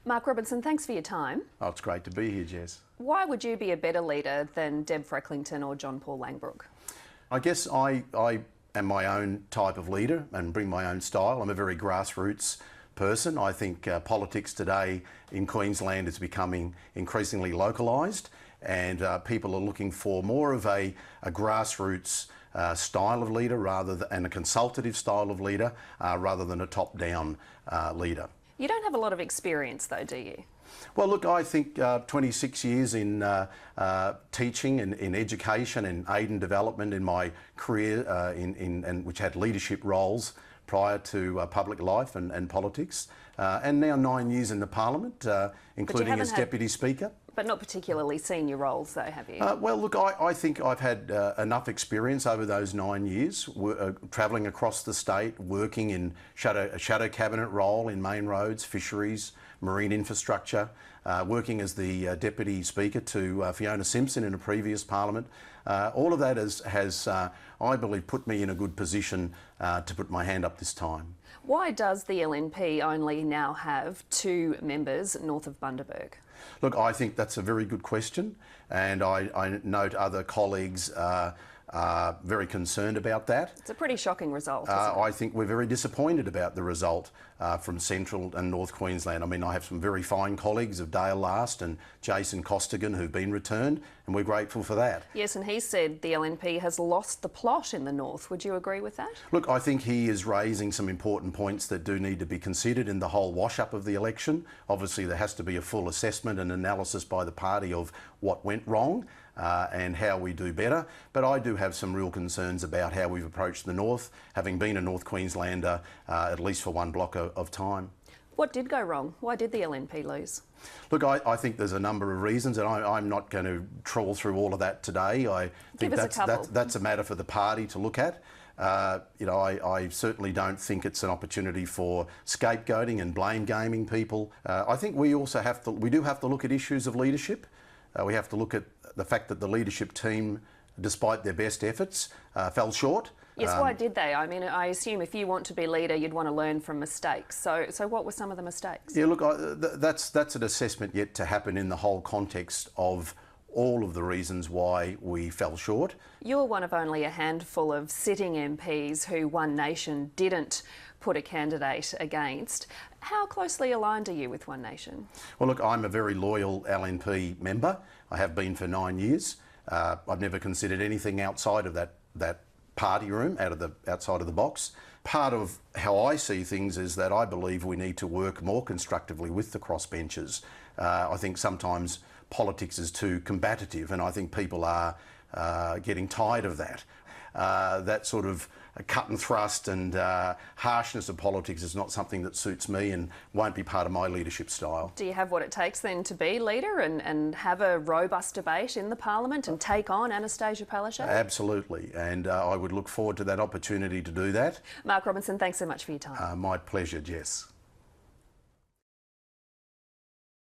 Mark Robinson, thanks for your time. Oh, it's great to be here, Jess. Why would you be a better leader than Deb Frecklington or John Paul Langbroek? I guess I am my own type of leader and bring my own style. I'm a very grassroots person. I think politics today in Queensland is becoming increasingly localised, and people are looking for more of a grassroots style of leader and a consultative style of leader rather than a top-down leader. You don't have a lot of experience though, do you? Well, look, I think 26 years in teaching and in education and aid and development in my career, which had leadership roles prior to public life and politics, and now 9 years in the Parliament, including as Deputy Speaker. But not particularly senior roles though, have you? Well, look, I think I've had enough experience over those 9 years, travelling across the state, working in a shadow cabinet role in main roads, fisheries, marine infrastructure, working as the Deputy Speaker to Fiona Simpson in a previous Parliament. All of that has I believe, put me in a good position to put my hand up this time. Why does the LNP only now have 2 members north of Bundaberg? Look, I think that's a very good question, and I note other colleagues are very concerned about that. It's a pretty shocking result, isn't it? I think we're very disappointed about the result from Central and North Queensland. I mean, I have some very fine colleagues of Dale Last and Jason Costigan who've been returned, and we're grateful for that. Yes, and he said the LNP has lost the plot in the North. Would you agree with that? Look, I think he is raising some important points that do need to be considered in the whole wash-up of the election. Obviously, there has to be a full assessment and analysis by the party of what went wrong and how we do better. But I do have some real concerns about how we've approached the North, having been a North Queenslander at least for one block of time. What did go wrong? Why did the LNP lose? Look, I think there's a number of reasons, and I'm not going to trawl through all of that today. I think that's a matter for the party to look at. I certainly don't think it's an opportunity for scapegoating and blame gaming people. I think we also do have to look at issues of leadership. We have to look at the fact that the leadership team, despite their best efforts, fell short. Yes, why did they? I mean, I assume if you want to be leader, you'd want to learn from mistakes. So what were some of the mistakes? Yeah, look, that's an assessment yet to happen in the whole context of all of the reasons why we fell short. You're one of only a handful of sitting MPs who One Nation didn't put a candidate against. How closely aligned are you with One Nation? Well, look, I'm a very loyal LNP member. I have been for 9 years. I've never considered anything outside of that party room, outside of the box. Part of how I see things is that I believe we need to work more constructively with the crossbenchers. I think sometimes politics is too combative, and I think people are getting tired of that. That sort of cut and thrust and harshness of politics is not something that suits me and won't be part of my leadership style. Do you have what it takes then to be leader and have a robust debate in the Parliament and take on Anastasia Palaszczuk? Absolutely, and I would look forward to that opportunity to do that. Mark Robinson, thanks so much for your time. My pleasure, Jess.